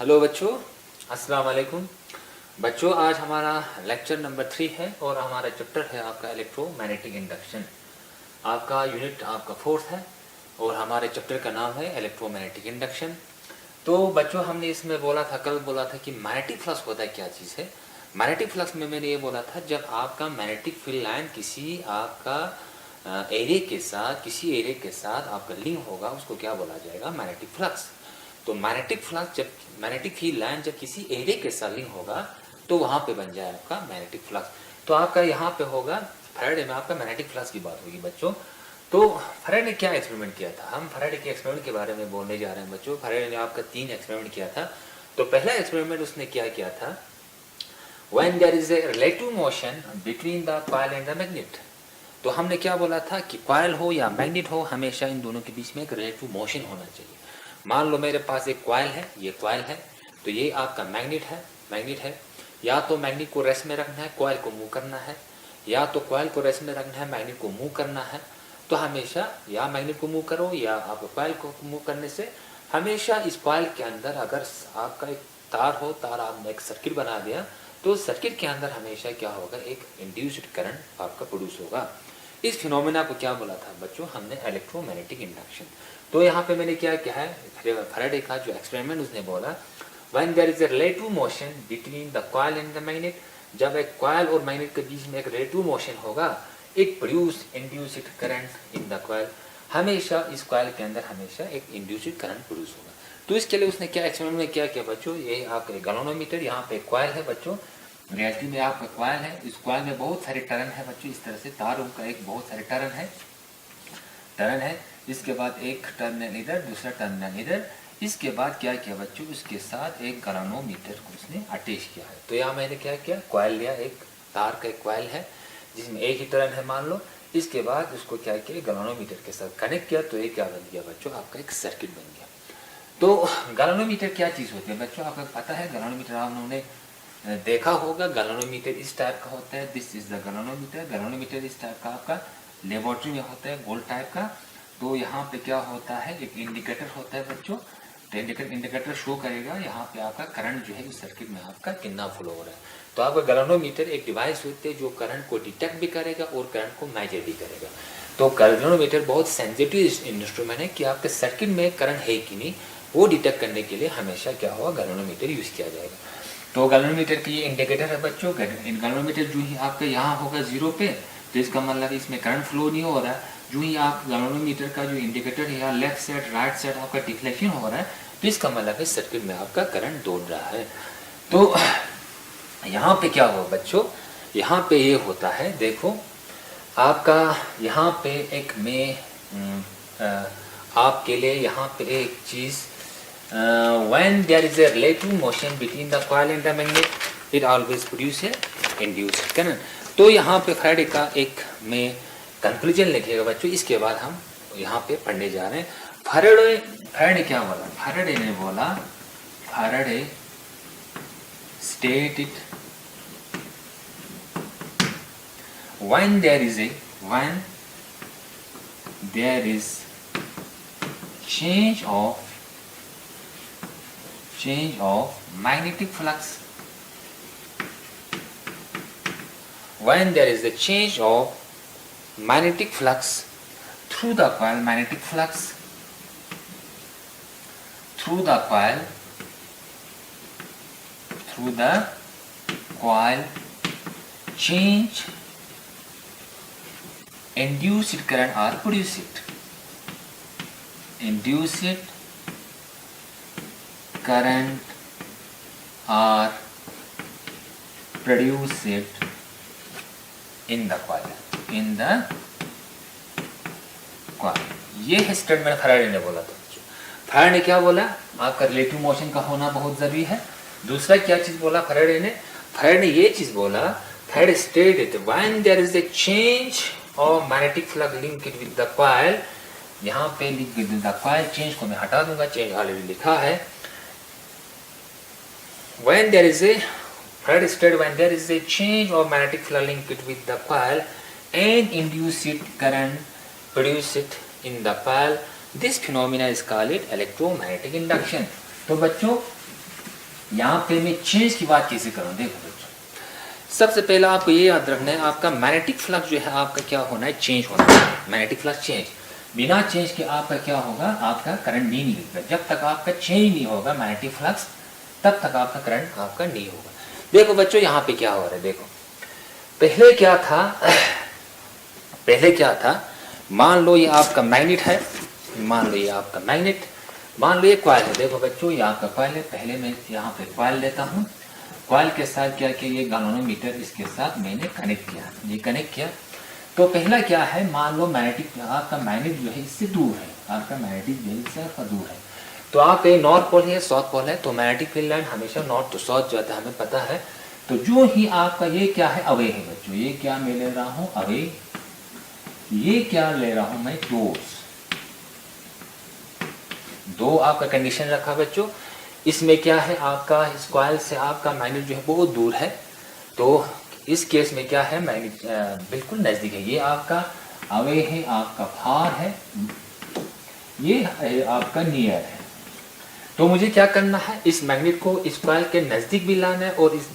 Hello बच्चों, अस्सलाम वालेकुम। बच्चों, आज हमारा लेक्चर नंबर 3 है और हमारा चैप्टर है आपका इलेक्ट्रोमैग्नेटिक इंडक्शन। आपका यूनिट आपका 4th है और हमारे चैप्टर का नाम है इलेक्ट्रोमैग्नेटिक इंडक्शन। तो बच्चों, हमने इसमें कल बोला था कि मैग्नेटिक फ्लक्स होता है क्या चीज़ है। मैग्नेटिक फ्लक्स में मैंने ये बोला था, जब आपका मैग्नेटिक फील्ड लाइन किसी आपका किसी एरिया के साथ आपका लिंक होगा, उसको क्या बोला जाएगा, मैग्नेटिक फ्लक्स। तो मैग्नेटिक फील्ड लाइन जब किसी एरिया के साथ लिंक होगा तो वहां पे बन जाए आपका मैग्नेटिक फ्लक्स। तो आपका यहाँ पे होगा फैराडे में आपका मैग्नेटिक फ्लक्स की बात होगी बच्चों। तो फैराडे ने क्या एक्सपेरिमेंट किया था, हम फैराडे के एक्सपेरिमेंट के बारे में बोलने जा रहे हैं बच्चों। फैराडे ने आपका 3 एक्सपेरिमेंट किया था। तो पहला एक्सपेरिमेंट उसने क्या किया था, when there is a relative motion between the coil and the magnet। तो हमने क्या बोला था कि कॉइल हो या मैग्नेट हो, हमेशा इन दोनों के बीच में एक रिलेटिव मोशन होना चाहिए। मान लो मेरे पास एक कॉइल है, ये कॉइल है, तो ये आपका मैग्नेट है। या तो मैग्नेट को रेस्ट में रखना है, कॉइल को मूव करना है, या तो कॉइल को रेस्ट में रखना है, मैग्नेट को मूव करना है। तो हमेशा या मैग्नेट को मूव करो या आप कॉइल को मूव करने से हमेशा इस कॉइल के अंदर अगर आपका एक तार हो, तार आपने एक सर्किट बना दिया, तो सर्किट के अंदर हमेशा क्या होगा, एक इंड्यूस्ड करंट आपका प्रोड्यूस होगा। इस फिनोमेना को क्या बोला था बच्चों, हमने इलेक्ट्रोमैग्नेटिक इंडक्शन। तो यहाँ पे मैंने क्या है, फैराडे का जो एक्सपेरिमेंट उसने बोला, when there is a relative motion between the coil and the magnet, जब एक कॉइल और मैग्नेट के बीच में एक रिलेटिव मोशन होगा, it produce induced current in the coil. हमेशा इस कॉइल के अंदर हमेशा एक इंड्यूस्ड करंट प्रोड्यूस होगा। तो इसके लिए उसने क्या एक्सपेरिमेंट में क्या किया बच्चों, ये आपका गैल्वेनोमीटर, यहाँ पे कॉइल है बच्चों, रियलिटी में आपका कॉइल है। इस कॉइल में बहुत सारे टर्न है बच्चों, इस तरह से तारों का एक बहुत सारे टर्न है। इसके बाद एक टर्मिनल इधर, दूसरा टर्मिनल इधर। इसके बाद क्या किया बच्चों, उसके साथ एक गैल्वेनोमीटर को उसने अटैच किया है। तो यहाँ मैंने क्या किया, कॉइल लिया, एक तार का एक कॉइल है जिसमें एक ही टर्न है मान लो। इसके बाद उसको क्या किया, गैल्वेनोमीटर के साथ कनेक्ट किया, तो ये क्या बन गया बच्चों, आपका एक सर्किट बन गया। तो गैल्वेनोमीटर क्या चीज़ होती है बच्चों, आपको पता है। गैल्वेनोमीटर आपने देखा होगा, गैल्वेनोमीटर इस टाइप का होता है, this is the galvanometer. Galvanometer इस टाइप का आपका लेबोरेटरी में होता है, गोल टाइप का। तो यहाँ पे क्या होता है, एक इंडिकेटर होता है बच्चों। तो इंडिकेटर शो करेगा यहाँ पे आपका करंट जो है इस सर्किट में आपका कितना फ्लो हो रहा है। तो आपका गैल्वेनोमीटर एक डिवाइस होती है जो करंट को डिटेक्ट भी करेगा और करंट को मेजर भी करेगा। तो गैल्वेनोमीटर बहुत सेंसिटिव इंस्ट्रूमेंट है कि आपके सर्किट में करंट है कि नहीं, वो डिटेक्ट करने के लिए हमेशा क्या होगा, गैल्वेनोमीटर यूज किया जाएगा। तो गैल्वेनोमीटर की ये इंडिकेटर है बच्चों। गैल्वेनोमीटर जो ही आपका यहाँ होगा 0 पे, तो इसका मतलब इसमें करंट फ्लो नहीं हो रहा है। जो ही आप गैल्वेनोमीटर का जो इंडिकेटर है, यहाँ लेफ्ट साइड राइट साइड आपका डिफ्लेक्शन हो रहा है, तो इसका मतलब है सर्किट में आपका करंट दौड़ रहा है। तो यहाँ पे क्या हुआ बच्चों, यहाँ पे ये होता है, देखो आपका यहाँ पे एक आपके लिए यहाँ पे एक चीज़, when there is a relative motion between the coil and the magnet, it always produces induced current। तो यहाँ पे फैराडे का एक में कंक्लूजन लिखेगा बच्चों। इसके बाद हम यहाँ पे पढ़ने जा रहे हैं। फैराडे क्या बोला, Faraday state it, when there is change of magnetic flux, when there is a change of magnetic flux through the coil, change induced current or produce it, current or produce it in the coil, ये है statement Faraday ने बोला था। Faraday ने क्या बोला, आपका relative motion का होना बहुत जरूरी है। दूसरा क्या चीज बोला फैराडे ने ये चीज बोला, Faraday stated when there is a change of magnetic flux linked with the coil. यहाँ पे link with the coil, change को मैं हटा दूंगा, चेंज ऑलरेडी लिखा है। When there is a change of magnetic flux linked with the coil and induced current produced in the coil, this phenomena is called electromagnetic induction। तो बच्चों यहाँ पे मैं चेंज की बात कैसे करूँ, देखो बच्चों, सबसे पहला आपको ये याद रखना है, आपका मैग्नेटिक फ्लक्स जो है आपका क्या होना है, चेंज होना है। मैग्नेटिक फ्लक्स चेंज, बिना चेंज के आपका क्या होगा, आपका करंट नहीं निकलेगा। जब तक आपका चेंज नहीं होगा मैग्नेटिक फ्लक्स, तब तक आपका करंट आपका नहीं होगा। देखो बच्चों यहाँ पे क्या हो रहा है, देखो पहले क्या था, मान लो ये आपका मैग्नेट है, मान लो ये आपका मैग्नेट, मान लो ये कॉइल है। देखो बच्चों ये आपका कॉइल है, पहले मैं यहाँ पे कॉइल लेता हूँ, कॉइल के साथ क्या किया, ये गैल्वेनोमीटर इसके साथ मैंने कनेक्ट किया, ये कनेक्ट किया। तो पहला क्या है, मान लो मैग्नेटिक, आपका मैग्नेट जो है इससे दूर है, आपका मैग्नेटिक जो है इससे दूर है। तो आप ये नॉर्थ पोल है, साउथ पोल है, तो मैग्नेटिक फील्ड लाइन हमेशा नॉर्थ टू साउथ जाता है, हमें पता है। तो जो ही आपका ये क्या है, अवे है बच्चों, ये क्या मैं ले रहा हूँ, अवे, ये क्या ले रहा हूं मैं, दो आपका कंडीशन रखा बच्चों। इसमें क्या है, आपका इस कॉइल से आपका मैग्नेट जो है बहुत दूर है, तो इस केस में क्या है, मैग्नेट बिल्कुल नजदीक है। ये आपका अवे है, आपका फार है, ये आपका नियर है। तो मुझे क्या करना है, इस मैग्नेट को इस कॉइल के नजदीक भी लाना है, और इस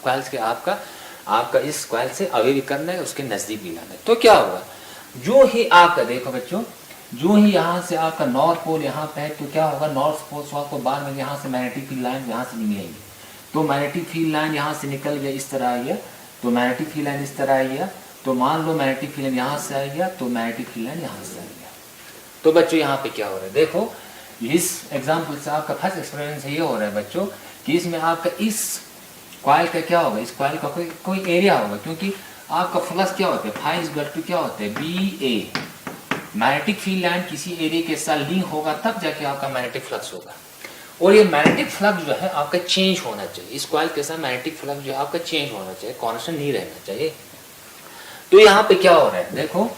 कॉइल के आपका इस कॉइल से अवे भी करना है, उसके नजदीक भी लाना है। तो क्या होगा, जो ही आपका, देखो बच्चों, जो ही यहाँ से आपका नॉर्थ पोल यहाँ पे है, तो क्या होगा, नॉर्थ पोल साउथ पोल, बाद में यहाँ से मैग्नेटिक फील्ड लाइन यहाँ से निकलेगी। तो मैग्नेटिक फील्ड लाइन यहाँ से निकल गया, इस तरह आई है, तो मैग्नेटिक फील्ड लाइन इस तरह आई है। तो मान लो मैग्नेटिक फील्ड लाइन यहाँ से आई गया, तो मैग्नेटिक फील्ड लाइन यहाँ से आई गया। तो बच्चों यहाँ पे क्या हो रहा है, देखो इस एग्जाम्पल से आपका फर्स्ट एक्सपीरियंस ये हो रहा है बच्चों, कि इसमें आपका इस कॉइल का क्या होगा, इस कॉइल का कोई एरिया होगा, क्योंकि आपका फ्लक्स क्या होता है, फाई इज इक्वल टू क्या होता है, बी ए। मैग्नेटिक फील्ड लाइन किसी एरिया के साथ लिंक होगा, तब जाके आपका मैग्नेटिक फ्लक्स होगा। और ये मैग्नेटिक फ्लक्स जो है आपका चेंज होना चाहिए, इस कॉइल के साथ मैग्नेटिक फ्लक्स जो है आपका चेंज होना चाहिए, कांस्टेंट नहीं रहना चाहिए। तो यहाँ पे क्या हो रहा है, देखो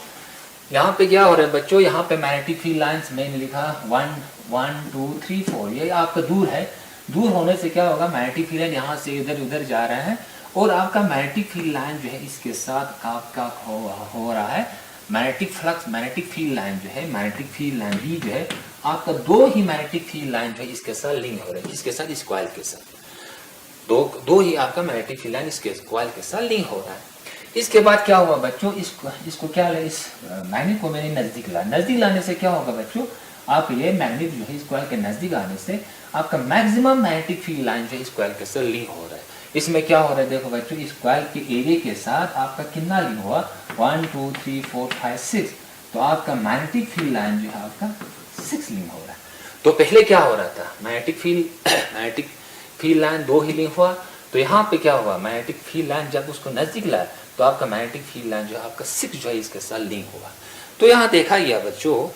यहाँ पे क्या हो रहा है बच्चों, यहाँ पे मैग्नेटिक फील्ड लाइंस मैंने लिखा 1 1 2 3 4, ये आपका दूर है। दूर होने से क्या होगा, मैग्नेटिक फील्ड लाइन यहाँ से इधर उधर जा रहा है, और आपका मैग्नेटिक फील्ड लाइन जो है इसके साथ आपका हो रहा है magnetic flux, magnetic field line जो है, मैग्नेटिक फील्ड लाइन भी जो है आपका, दो ही मैग्नेटिक फील्ड लाइन जो है इसके साथ लिंक हो रहा है, इसके साथ, इस कॉइल के साथ, दो ही आपका मैग्नेटिक फील्ड लाइन इसके कॉइल के साथ लिंक हो रहा है। इसके बाद क्या हुआ बच्चों, इसको क्या ले, इस मैग्नेट को मैंने नजदीक लाया, नजदीक लाने से क्या होगा बच्चों, आप ये मैग्नेट जो है इस कॉइल के नजदीक आने से आपका मैक्सिमम मैग्नेटिक फील्ड लाइन जो है इस कॉइल के साथ लिंक हो रहा है। इसमें क्या हो रहा है, देखो बच्चों, इस कॉइल के एरिया के साथ आपका कितना लिंक हुआ, 1 2 3 4 5 6, तो आपका मैग्नेटिक फील्ड लाइन जो है आपका 6 लिंक हो रहा है। तो पहले क्या हो रहा था, मैग्नेटिक फील्ड लाइन दो ही लिंक हुआ, तो यहाँ पे क्या हुआ, मैग्नेटिक फील्ड लाइन जब उसको नजदीक लाया, तो आपका मैग्नेटिक फील्ड लाइन जो है आपका 6 जो है इसके साथ लिंक होगा। तो यहाँ देखा गया बच्चों,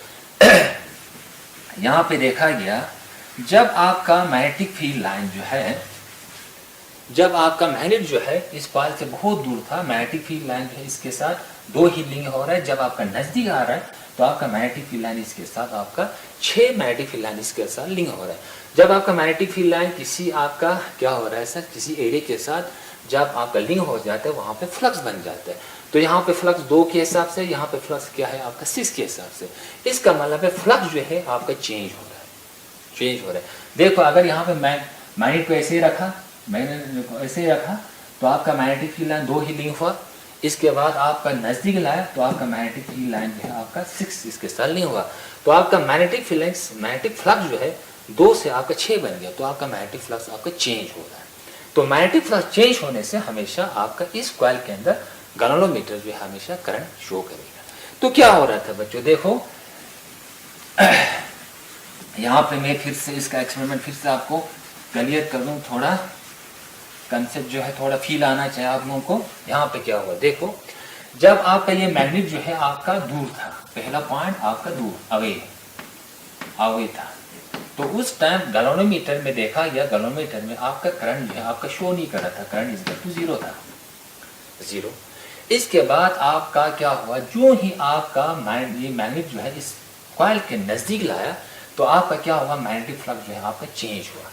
यहाँ पे देखा गया, जब आपका मैग्नेटिक फील्ड लाइन जो है, जब आपका मैग्नेट जो है इस कॉइल से बहुत दूर था, मैग्नेटिक फील्ड लाइन जो है इसके साथ दो ही लिंक हो रहा है, जब आपका नजदीक आ रहा है, तो आपका मैग्नेटिक फील्ड लाइन इसके साथ आपका 6 मैग्नेटिक फील्ड लाइन इसके साथ लिंक हो रहा है। जब आपका मैग्नेटिक फील्ड लाइन किसी आपका क्या हो रहा है सर, किसी एरिया के साथ जब आपका लिंक हो जाता है, वहां पे फ्लक्स बन जाता है। तो यहाँ पे फ्लक्स 2 के हिसाब से, यहाँ पे फ्लक्स क्या है आपका 6 के हिसाब से। इसका मतलब है फ्लक्स जो है आपका चेंज हो रहा है, चेंज हो रहा है। देखो अगर यहाँ पे मैग्नेट को ऐसे ही रखा, मैग्नेट को ऐसे ही रखा, तो आपका मैग्नेटिक फील्ड लाइन 2 ही लिंक हुआ। इसके बाद आपका नजदीक लाया, तो आपका मैग्नेटिक फील्ड लाइन जो है आपका 6 इसके साथ लिंक हुआ, तो आपका मैग्नेटिक फ्लक्स जो है 2 से आपका 6 बन गया, तो आपका मैग्नेटिक फ्लक्स आपका चेंज हो रहा है। तो मैग्नेटिक फ्लक्स चेंज होने से हमेशा आपका इस कॉइल के अंदर गैल्वेनोमीटर जो है हमेशा करंट शो करेगा। तो क्या हो रहा था बच्चों, देखो यहाँ पे मैं फिर से इसका एक्सपेरिमेंट फिर से आपको क्लियर कर दूं, थोड़ा कंसेप्ट जो है थोड़ा फील आना चाहिए आप लोगों को। यहाँ पे क्या हुआ, देखो जब आपका ये मैग्नेट जो है आपका दूर था, पहला पॉइंट आपका दूर अवे था, तो उस टाइम गैल्वेनोमीटर में देखा गया, गैल्वेनोमीटर में आपका करंट जो है आपका शो नहीं कर रहा था, करंट इज इक्वल टू 0 था, 0। इसके बाद आपका क्या हुआ, जो ही आपका ये मैग्नेट जो है इस कॉइल के नजदीक लाया, तो आपका क्या हुआ, मैग्नेटिक फ्लक्स जो है आपका चेंज हुआ।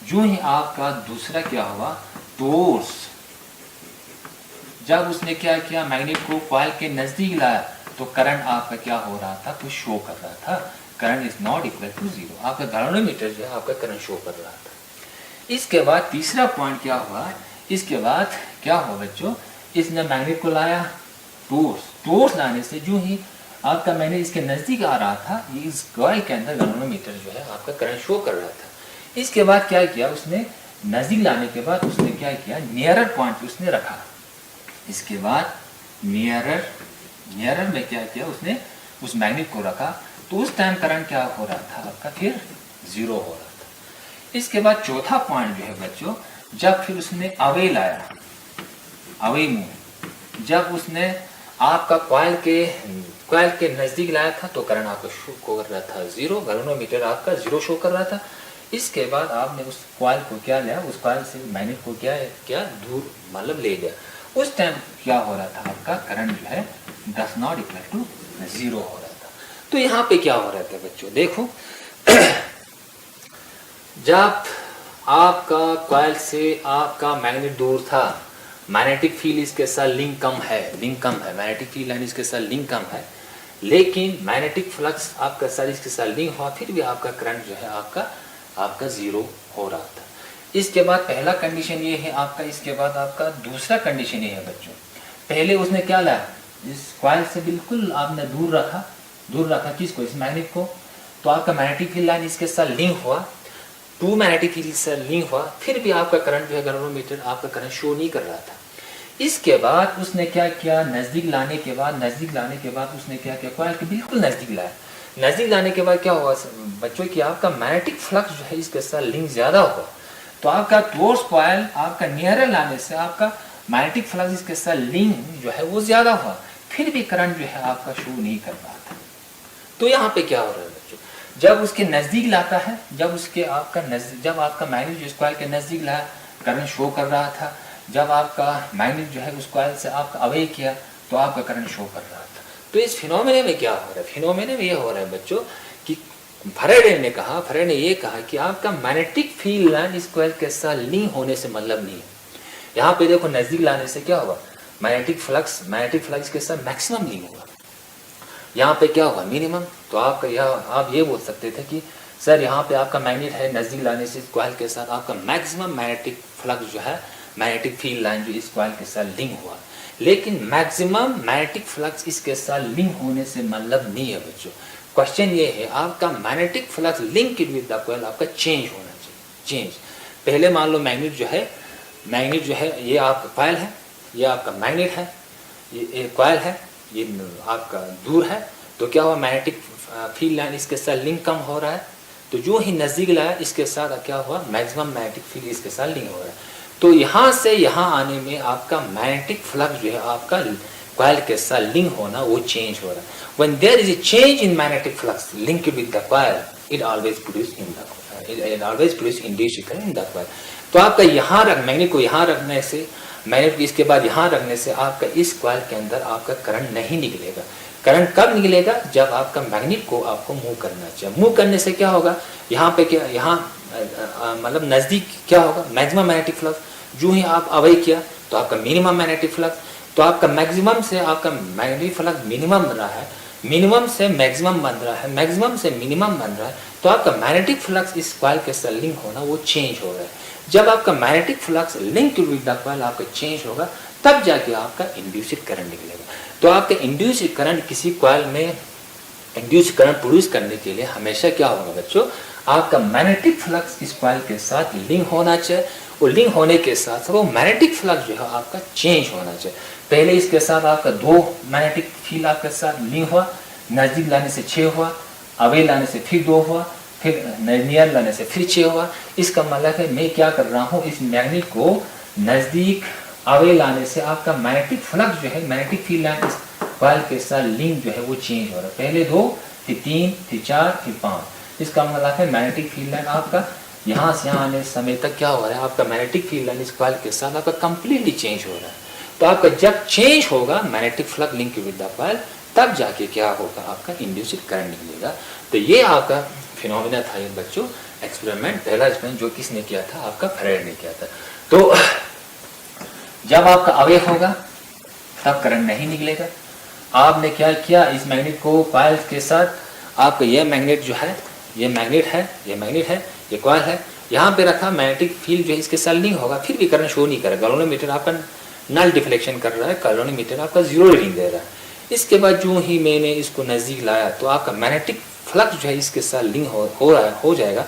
जो ही आपका दूसरा क्या हुआ, टोर्स, जब उसने क्या किया, मैग्नेट को कॉइल के नजदीक लाया, तो करंट आपका क्या हो रहा था, कुछ शो कर रहा था, current is not equal to 0। आपका गैल्वेनोमीटर जो है आपका करंट शो कर रहा था। इसके बाद तीसरा पॉइंट क्या हुआ, इसके बाद क्या हुआ बच्चों, इसने मैग्नेट को लाया टूवर्ड्स लाने से जो ही आपका मैंने इसके नज़दीक आ रहा था, इस कॉइल के अंदर गैल्वेनोमीटर जो है आपका करंट शो कर रहा था। इसके बाद क्या किया उसने, नज़दीक लाने के बाद उसने क्या किया, नियरर पॉइंट उसने रखा। इसके बाद नियरर में क्या किया उसने, उस मैग्नेट को रखा, तो उस टाइम करंट क्या हो रहा था आपका, फिर 0 हो रहा था। इसके बाद चौथा पॉइंट जो है बच्चों, जब फिर उसने अवे लाया, अवे मूव, जब उसने आपका कॉइल के नजदीक लाया था तो करंट आपका शो कर रहा था 0, गैल्वेनोमीटर आपका 0 शो कर रहा था। इसके बाद आपने उस कॉइल को क्या लिया, उस कॉइल से मैग्नेट को क्या दूर मतलब ले गया। उस टाइम क्या हो रहा था, आपका करंट जो है डज नॉट इक्वल टू 0 हो रहा था। तो यहाँ पे क्या हो रहा था बच्चों, देखो जब आपका कॉइल से आपका मैग्नेट दूर था, मैग्नेटिक फील्ड इसके साथ लिंक कम है, मैग्नेटिक फील्ड लाइन इसके साथ लिंक कम है, लेकिन मैग्नेटिक फ्लक्स आपका साथ इसके साथ लिंक हुआ, फिर भी आपका करंट जो है आपका 0 हो रहा था। इसके बाद पहला कंडीशन ये है आपका, इसके बाद आपका दूसरा कंडीशन ये है बच्चों, पहले उसने क्या लाया, इस कॉइल से बिल्कुल आपने दूर रखा किसको, इस मैग्नेट को, तो आपका मैग्नेटिक फील्ड लाइन इसके साथ लिंक हुआ, टू मैग्नेटिक फील्ड से लिंक हुआ, फिर भी आपका करंट जो है गैल्वेनोमीटर आपका करंट शो नहीं कर रहा था। इसके बाद उसने क्या किया, नज़दीक लाने के बाद उसने क्या किया, कॉइल के बिल्कुल नज़दीक लाया। नज़दीक लाने के बाद क्या हुआ बच्चों कि आपका मैग्नेटिक फ्लक्स जो है इसके साथ लिंक ज़्यादा हुआ, तो आपका टुवर्ड्स कॉइल आपका नियरर लाने से आपका मैग्नेटिक फ्लक्स इसके साथ लिंक जो है वो ज़्यादा हुआ, फिर भी करंट जो है आपका शो नहीं कर रहा था। तो यहाँ पे क्या हो रहा है बच्चों, जब उसके नज़दीक लाता है, जब आपका मैग्नेट जो इस कॉइल के नज़दीक लाया, करंट शो कर रहा था, जब आपका मैग्नेट जो है उस कॉइल से आपका अवे किया तो आपका करंट शो कर रहा था। तो इस फिनोमेना में क्या हो रहा है, फिनोमेना में ये हो रहा है बच्चों कि फैराडे ने ये कहा कि आपका मैग्नेटिक फील्ड लाइन इस कॉइल के साथ लिंक होने से मतलब नहीं है। यहाँ पे देखो नज़दीक लाने से क्या हुआ, मैग्नेटिक फ्लक्स के साथ मैक्सिमम लिंक हुआ, यहाँ पे क्या हुआ मिनिमम। तो आप ये बोल सकते थे कि सर यहाँ पे आपका मैग्नेट है, नज़दीक लाने से कॉइल के साथ आपका मैक्सिमम मैग्नेटिक फ्लक्स जो है, मैग्नेटिक फील्ड लाइन जो इस कॉइल के साथ लिंक हुआ, लेकिन मैक्सिमम मैग्नेटिक फ्लक्स इसके साथ लिंक होने से मतलब नहीं है बच्चों। क्वेश्चन ये है आपका magnetic flux link with the coil आपका चेंज होना चाहिए। पहले मान लो मैग्नेट जो है ये आपका कॉइल है, ये आपका मैग्नेट है, ये कॉइल है, ये आपका दूर है, तो क्या हुआ मैग्नेटिक फील्ड लाइन इसके साथ लिंक कम हो रहा है, तो जो ही नज़दीक लाया इसके साथ क्या हुआ मैक्सिमम मैग्नेटिक फील्ड इसके साथ लिंक हो रहा है। तो यहाँ से यहाँ आने में आपका मैग्नेटिक फ्लक्स जो है आपका कॉइल के साथ लिंक होना वो चेंज हो रहा है। When there is a change in magnetic flux linked with the coil, it always produce induced current in the coil। तो आपका यहाँ मैग्नेट को यहाँ रखने से, मैग्नेट इसके बाद यहाँ रखने से आपका इस कॉइल के अंदर आपका करंट नहीं निकलेगा। करंट कब निकलेगा, जब आपका मैग्नेट को आपको मूव करना चाहिए। मूव करने से क्या होगा, यहाँ पे क्या, यहाँ मतलब नज़दीक क्या होगा मैक्सिमम मैग्नेटिक फ्लक्स, जो ही आप अवे किया तो आपका मिनिमम मैग्नेटिक फ्लक्स, तो आपका मैक्सिमम से आपका मैग्नेटिक फ्लक्स मिनिमम बन रहा है, मिनिमम से मैक्सिमम बन रहा है, मैक्सिमम से मिनिमम बन रहा है, तो आपका मैग्नेटिक फ्लक्स इस कॉइल के साथ लिंक होना वो चेंज हो रहा है। जब आपका magnetic flux link with the coil आपका चेंज होगा, तब जाके आपका इंड्यूस्ड करंट निकलेगा। तो आपका इंड्यूस्ड करंट किसी कॉइल में इंड्यूस्ड करंट प्रोड्यूस करने के लिए हमेशा क्या होगा बच्चों, आपका मैग्नेटिक फ्लक्स इस कॉइल के साथ लिंक होना चाहिए, और लिंक होने के साथ वो मैग्नेटिक फ्लक्स जो है आपका चेंज होना चाहिए। पहले इसके साथ आपका 2 मैग्नेटिक फील्ड आपके साथ लिंक हुआ, नज़दीक लाने से 6 हुआ, अवे लाने से फिर 2 हुआ, फिर नियर लाने से फिर 6 हुआ। इसका मतलब है मैं क्या कर रहा हूँ, इस मैग्नेट को नज़दीक अवे लाने से आपका मैग्नेटिक फ्लक्स जो है, मैग्नेटिक फील्ड लाइन इस कॉइल के साथ लिंक जो है वो चेंज हो रहा है। पहले 2, फिर 3, फिर 4, फिर 5। इसका मतलब है मैग्नेटिक फील्ड लाइन आपका यहाँ से यहाँ आने समय तक क्या हो रहा है, आपका मैग्नेटिक फील्ड लाइन इस कॉइल के साथ आपका कंप्लीटली चेंज हो रहा है। तो आपका जब चेंज होगा magnetic flux link with the coil, तब जाके क्या होगा आपका इंड्यूस्ड करंट निकलेगा। तो ये आपका फिनोमेना था ये बच्चों, एक्सपेरिमेंट, पहला एक्सपेरिमेंट जो किसने किया था, आपका फैराडे ने किया था। तो जब आपका अवे होगा तब करंट नहीं निकलेगा। आपने क्या किया, इस मैग्नेट को कॉइल के साथ, आपका ये मैग्नेट जो है, ये मैग्नेट है, ये कॉइल है, यहाँ पे रखा, मैग्नेटिक फील्ड जो है इसके साथ लिंक होगा, फिर भी करंट शो नहीं करेगा। गैल्वेनोमीटर आपका नल डिफ्लेक्शन कर रहा है, गैल्वेनोमीटर आपका जीरो रीडिंग दे रहा है। इसके बाद जो ही मैंने इसको नज़दीक लाया तो आपका मैग्नेटिक फ्लक्स जो है इसके साथ लिंक हो जाएगा।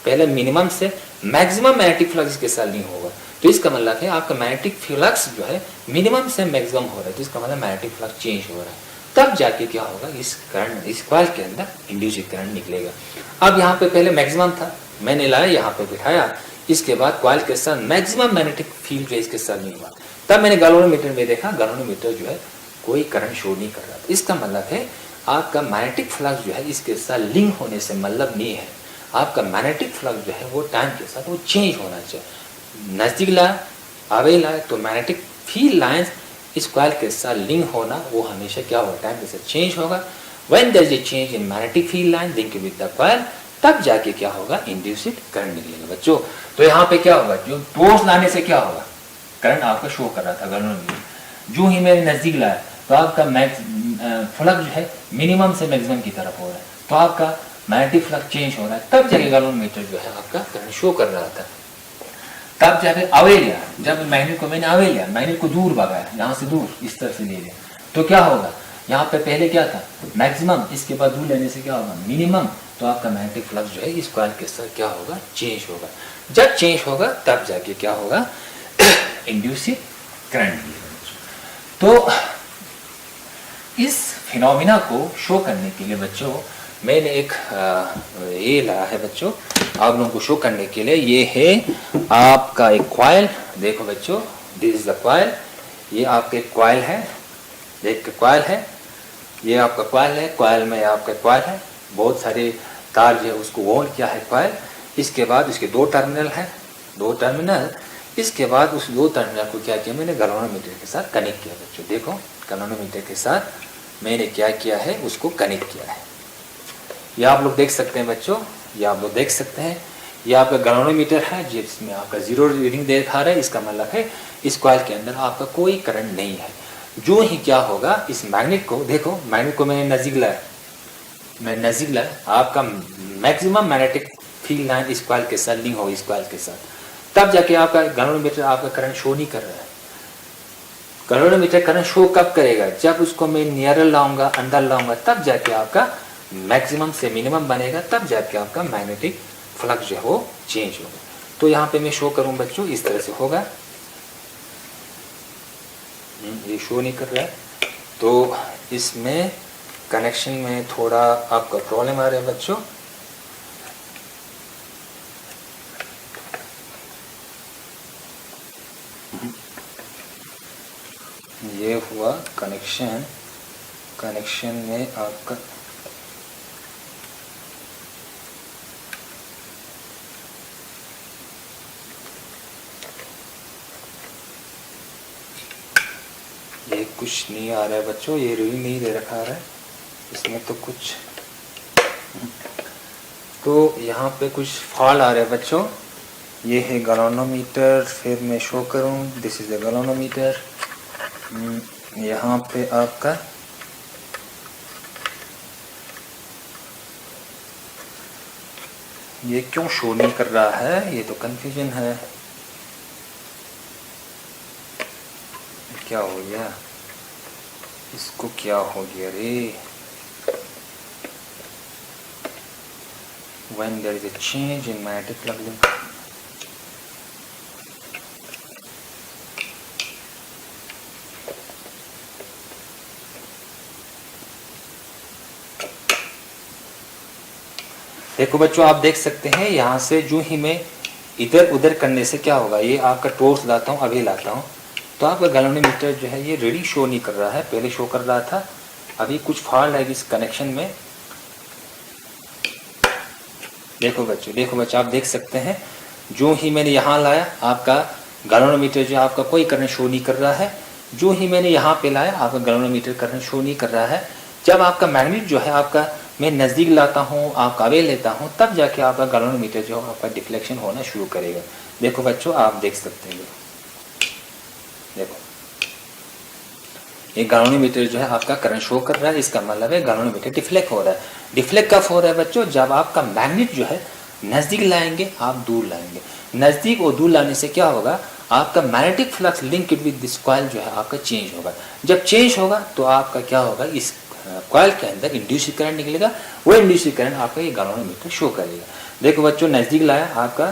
पहले मिनिमम से मैक्सिमम मैग्नेटिक फ्लक्स इसके साथ लिंक होगा, तो इसका मतलब है आपका मैग्नेटिक फ्लक्स जो है मिनिमम से मैक्सिमम हो रहा है, तो इसका मतलब मैग्नेटिक फ्लक्स चेंज हो रहा है। तब जाके क्या होगा, इस करंट, इस कॉइल के अंदर इंड्यूस्ड करंट निकलेगा। अब यहाँ पे पहले मैक्सिमम था, मैंने लाया यहाँ पे बिठाया, इसके बाद कॉइल के साथ मैक्सिमम मैग्नेटिक फील्ड जो है इसके साथ नहीं हुआ। तब मैंने गैल्वेनोमीटर में देखा, गैल्वेनोमीटर जो है कोई करंट शो नहीं कर रहा। इसका मतलब है आपका मैग्नेटिक फ्लक्स जो है इसके साथ लिंक होने से मतलब नहीं है, आपका मैग्नेटिक फ्लक्स जो है वो टाइम के साथ वो चेंज होना चाहिए। नजदीक लाए, आगे लाए, तो मैग्नेटिक फील्ड लाइंस इस कॉइल के साथ लिंक होना वो हमेशा क्या होगा, टाइम के साथ चेंज होगा। When there is a change in magnetic field line link with the coil, तब जाके क्या होगा, इंड्यूस्ड करंट निकलेगा बच्चों। तो यहाँ पे क्या होगा, जो टोर्च लाने से क्या होगा, करंट आपका शो कर रहा था गैल्वेनोमीटर, जो ही मेरे नजदीक लाया तो आपका फ्लक्स जो है मिनिमम से मैक्सिमम की तरफ हो रहा है, तो आपका मैग्नेटिक फ्लक्स चेंज हो रहा है, तब जाके गैल्वेनोमीटर जो है आपका करंट शो कर रहा था। तब जाके अवे लिया, जब मैग्नेट को मैंने अवे लिया, मैग्नेट को दूर भगाया, यहाँ से दूर इस तरह से ले लिया, तो क्या होगा, यहाँ पे पहले क्या था मैक्सिमम, इसके बाद दूर लेने से क्या होगा मिनिमम, तो आपका मैग्नेटिक फ्लक्स जो है इस कॉइल के साथ क्या होगा, चेंज होगा। जब चेंज होगा तब जाके क्या होगा, इंड्यूस्ड करंट। तो इस फिनोमिना को शो करने के लिए बच्चों मैंने एक ये लाया है बच्चों, आप लोगों को शो करने के लिए। ये है आपका एक कॉइल, देखो बच्चों, दिस इज द कॉइल, ये आपके कॉइल है, एक कॉइल है, ये आपका कॉइल है, कॉइल में आपका कॉइल है, बहुत सारे तार जो है उसको वोल्ड किया है कॉइल। इसके बाद इसके दो टर्मिनल है, दो टर्मिनल, इसके बाद उस दो टर्मिनल को क्या किया, मैंने गैल्वेनोमीटर के साथ कनेक्ट किया बच्चों। देखो गैल्वेनोमीटर के साथ मैंने क्या किया है, उसको कनेक्ट किया है। ये आप लोग देख सकते हैं बच्चों, ये आप लोग देख सकते हैं, ये आपका गैल्वेनोमीटर है जिसमें आपका जीरो रीडिंग दिखा रहा है। इसका मतलब है इस कॉइल के अंदर आपका कोई करंट नहीं है। जो ही क्या होगा, इस मैग्नेट को देखो, मैग्नेट को मैंने नजदीक लाया, मैं नजदीक लाया, आपका मैक्सिमम मैग्नेटिक फील्ड लाइन इस कॉइल के साथ लिंक होगी, इस कॉइल के साथ, तब जाके आपका गैल्वेनोमीटर आपका करंट शो नहीं कर रहा है। गैल्वेनोमीटर करंट शो कब करेगा, जब उसको मैं नियर लाऊंगा, अंदर लाऊंगा, तब जाके आपका मैक्सिमम से मिनिमम बनेगा, तब जाके आपका मैग्नेटिक फ्लक्स जो है वो चेंज होगा। तो यहाँ पे मैं शो करूँ बच्चों, इस तरह से होगा, ये शो नहीं कर रहा है, तो इसमें कनेक्शन में थोड़ा आपका प्रॉब्लम आ रहा है बच्चों। ये हुआ कनेक्शन, कनेक्शन में आपका ये कुछ नहीं आ रहा है बच्चों, ये रीडिंग नहीं दे रखा है इसमें, तो कुछ, तो यहाँ पे कुछ फॉल्ट आ रहा है बच्चों। ये है गैल्वेनोमीटर, फिर मैं शो करूँ, दिस इज द गैल्वेनोमीटर। यहाँ पे आपका ये क्यों शो नहीं कर रहा है, ये तो कंफ्यूजन है, क्या हो गया इसको, क्या हो गया रे। When there is a change in magnetic flux link, देखो बच्चों, आप देख सकते हैं यहाँ से जो ही मैं इधर उधर करने से क्या होगा, ये आपका टोर्च लाता हूँ, अभी लाता हूँ, तो आपका गैल्वेनोमीटर जो है ये रीडिंग शो नहीं कर रहा है, पहले शो कर रहा था, अभी कुछ फॉल्ट है इस कनेक्शन में। देखो बच्चों, देखो बच्चों, आप देख सकते हैं, जो ही मैंने यहाँ लाया आपका गैल्वेनोमीटर जो आपका कोई करंट शो नहीं कर रहा है, जो ही मैंने यहाँ पे लाया आपका गैल्वेनोमीटर करंट शो नहीं कर रहा है। जब आपका मैग्नेट जो है आपका मैं नज़दीक लाता हूँ, आपका अवे लेता हूँ, तब जाके आपका गैल्वेनोमीटर जो है आपका डिफ्लेक्शन होना शुरू करेगा। देखो बच्चों, आप देख सकते हैं, देखो ये गैल्वेनोमीटर जो है आपका करंट शो कर रहा है, इसका मतलब है गैल्वेनोमीटर डिफ्लेक्ट हो रहा है। डिफ्लेक्ट कब हो रहा है बच्चों, जब आपका मैग्नेट जो है नज़दीक लाएंगे, आप दूर लाएंगे। नज़दीक और दूर लाने से क्या होगा, आपका magnetic flux linked with this coil जो है आपका चेंज होगा। जब चेंज होगा तो आपका क्या होगा, इस कॉइल के अंदर इंड्यूस्ड करंट निकलेगा। वो इंड्यूस्ड करंट आपका ये गैल्वेनोमीटर शो करेगा। देखो बच्चों, नज़दीक लाया, आपका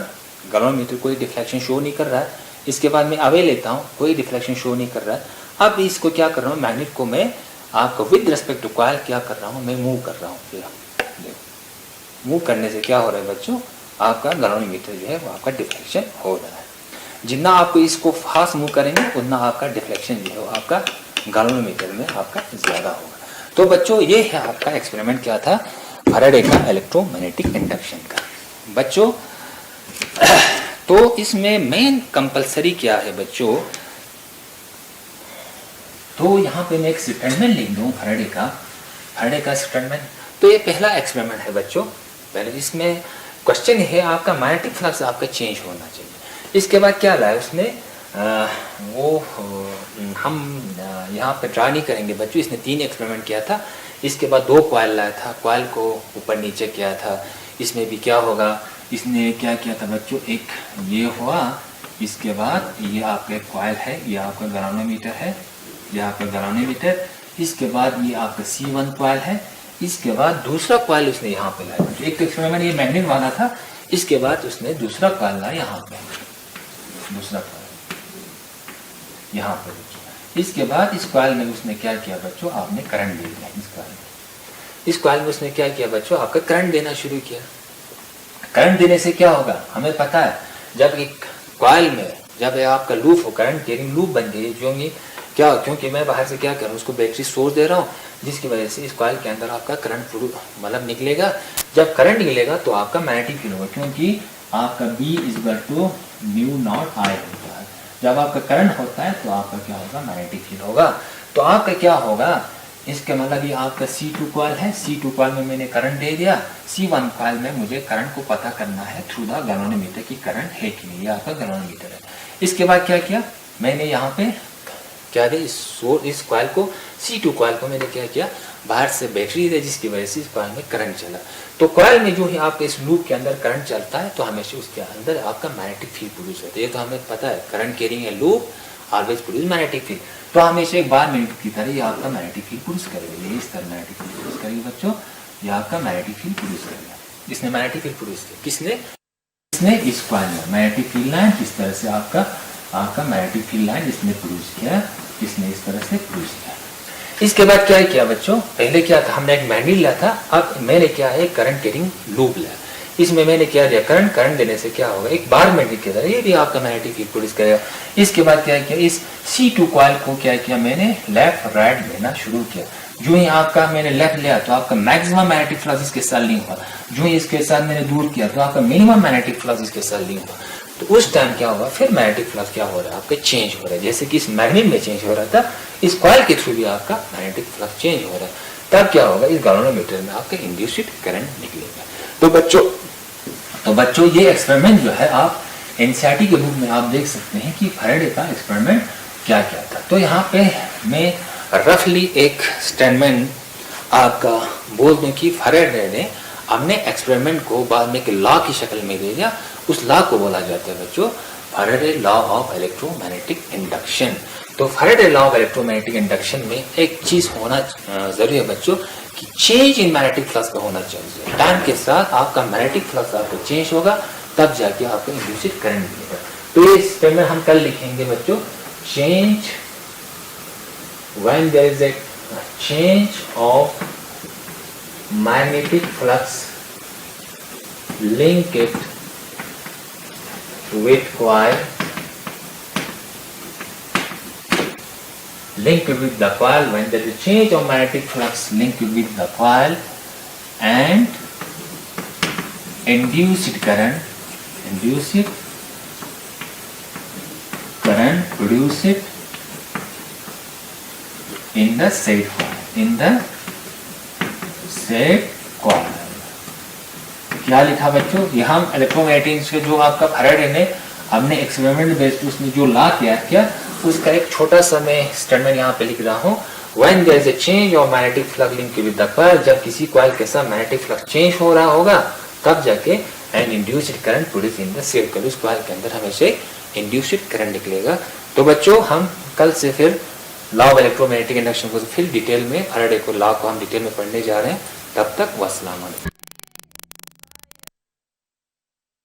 गैल्वेनोमीटर कोई डिफ्लेक्शन शो नहीं कर रहा है। इसके बाद मैं अवे लेता हूँ, कोई डिफ्लेक्शन शो नहीं कर रहा है। अब इसको क्या कर रहा हूँ, मैग्नेट को मैं आपको विद रिस्पेक्ट टू कॉइल क्या कर रहा हूँ, मैं मूव कर रहा हूँ। मूव करने से क्या हो रहा है बच्चों, आपका गैल्वेनोमीटर जो है वो आपका डिफ्लेक्शन हो रहा है। जितना आपको इसको फास्ट मूव करेंगे उतना आपका डिफ्लेक्शन जो है वो आपका गैल्वेनोमीटर में आपका ज़्यादा होगा। तो बच्चों ये है आपका एक्सपेरिमेंट क्या था, फैराडे का इलेक्ट्रोमैग्नेटिक इंडक्शन का। बच्चों तो इसमें मेन कंपलसरी क्या है बच्चों, तो यहाँ पे मैं एक स्टेटमेंट लिख दूँ फैराडे का स्टेटमेंट। तो ये पहला एक्सपेरिमेंट है बच्चों। पहले इसमें क्वेश्चन है आपका मैग्नेटिक फ्लक्स आपका चेंज होना चाहिए। इसके बाद क्या लाया उसने, हम यहाँ पे ट्राई नहीं करेंगे बच्चों। इसने 3 एक्सपेरिमेंट किया था। इसके बाद 2 कॉइल लाया था, कॉइल को ऊपर नीचे किया था। इसमें भी क्या होगा, इसने क्या किया था बच्चों, एक ये हुआ, इसके बाद ये आपका कॉइल है, ये आपका गैल्वेनोमीटर है, ये आपका गैल्वेनोमीटर। इसके बाद ये आपका C1 कॉइल है। इसके बाद दूसरा कॉइल उसने यहाँ पे लाया। एक तो एक्सपेरिमेंट ये मैग्नेट वाला था, इसके बाद उसने दूसरा कॉइल लाया यहाँ पे, दूसरा कॉइल यहाँ पे। इसके बाद इस कॉइल में उसने क्या किया बच्चों, आपने करंट दे दिया। इस कॉइल में उसने क्या किया बच्चों, आपका करंट देना शुरू किया। करंट देने से क्या होगा, हमें पता है, जब एक कॉइल में जब आपका लूप हो, करंट कैरिंग लूप बन गई जो क्या, क्योंकि मैं बाहर से क्या कर रहा हूँ, उसको बैटरी सोर्स दे रहा हूँ, जिसकी वजह से इस कॉइल के अंदर आपका करंट मतलब निकलेगा। जब करंट निकलेगा तो आपका मैग्नेटिक फील्ड होगा, क्योंकि आपका B = μ0I होता है। जब आपका करंट होता है तो आपका क्या होगा, मैग्नेटिक फील्ड होगा। तो आपका क्या होगा, इसका मतलब ये आपका C2 कॉइल है। C2 कॉइल में मैंने करंट दे दिया। C1 कॉइल में मुझे करंट को पता करना है थ्रू द गैल्वेनोमीटर की करंट है कि नहीं, ये आपका गैल्वेनोमीटर है। इसके बाद क्या किया, मैंने यहाँ पे क्या दे, इस कॉइल को, C2 कॉइल को मैंने क्या किया, बाहर से बैटरी है जिसकी वजह से इस कॉइल में करंट चला। तो कॉइल में जो है आपके इस लूप के अंदर करंट चलता है तो हमेशा उसके अंदर आपका मैग्नेटिक फील्ड प्रोड्यूस होता है। ये तो हमें पता है, current carrying a loop always produce magnetic field. तो हमेशा एक बार मिनट की तरह ये आपका मैग्नेटिक फील्ड प्रोड्यूस करेगा। ये इस तरह मैग्नेटिक फील्ड प्रोड्यूस करेगी बच्चों, ये आपका मैग्नेटिक फील्ड प्रोड्यूस करेगा। इसने मैग्नेटिक फील्ड प्रोड्यूस किया, किसने इस कॉइल में मैग्नेटिक फील्ड लाइन, किस तरह से आपका मैग्नेटिक फील्ड लाइन इसने प्रोड्यूस किया, इसने इस तरह से प्रोड्यूस किया। इसके बाद क्या किया बच्चों, पहले क्या था, हमने एक मैग्नेट लिया था, अब मैंने क्या है, करंट कैरिंग लूप लिया। इसमें मैंने क्या दिया, करंट देने से क्या होगा, एक बार मैग्नेट की तरह ये भी आपका मैग्नेटिक फील्ड प्रोड्यूस करेगा। इसके बाद क्या किया, इस C2 कॉइल को क्या किया, मैंने लेफ्ट राइट लेना शुरू किया। जो ही आपका मैंने लेफ्ट लिया तो आपका मैक्सिमम मैग्नेटिक फ्लक्स इसके साथ लिंक हुआ। जो ही इसके साथ मैंने दूर किया तो आपका मिनिमम मैग्नेटिक फ्लक्स इसके साथ लिंक हुआ। तो उस टाइम क्या होगा, फिर मैग्नेटिक फ्लक्स क्या हो रहा है, आपके चेंज हो रहा है। जैसे कि इस मैग्नेट में चेंज हो रहा था, इस कॉइल के थ्रू भी आपका मैग्नेटिक फ्लक्स चेंज हो रहा है। तब क्या होगा, इस गैल्वेनोमीटर में आपका इंड्यूस्ड करंट निकलेगा। तो बच्चों ये एक्सपेरिमेंट जो है आप एनसीईआरटी के बुक में आप देख सकते हैं कि फैराडे का एक्सपेरिमेंट क्या क्या था। तो यहाँ पे मैं रफली एक स्टेटमेंट आपका बोल दूं कि फैराडे ने हमने एक्सपेरिमेंट को बाद में एक लॉ की शक्ल में दे दिया। उस लॉ को बोला जाता है बच्चों Faraday law of electromagnetic induction. तो Faraday law of electromagnetic induction में एक चीज होना जरूरी है बच्चों कि चेंज इन मैग्नेटिक फ्लक्स का होना चाहिए। टाइम के साथ आपका मैग्नेटिक फ्लक्स आपको चेंज होगा, तब जाके आपको इंड्यूस्ड करंट मिलेगा। तो ये स्टेटमेंट हम कल लिखेंगे बच्चों, change when there is a change of magnetic flux link it with coil, link it with the coil when there is a change of magnetic flux, link it with the coil and induced current produced in the said coil, set coil. क्या लिखा बच्चों, यहाँ electromagnetic से जो आपका Faraday ने हमने experiment based उसने जो लॉ तैयार किया उसका एक छोटा सा मैं स्टेटमेंट यहाँ पे लिख रहा हूँ। When there is a change of magnetic flux linked with the coil, जब किसी कॉइल के साथ मैग्नेटिक फ्लक्स चेंज हो रहा होगा तब जाके and induced current produce in the share coil, उस कॉइल के अंदर हमेशा इंड्यूस्ड करंट निकलेगा। तो बच्चों हम कल से फिर लॉ ऑफ इलेक्ट्रोमैग्नेटिक इंडक्शन को फिर डिटेल में, फैराडे को लॉ को हम डिटेल में पढ़ने जा रहे हैं। तब तक वस्सलाम वालेकुम।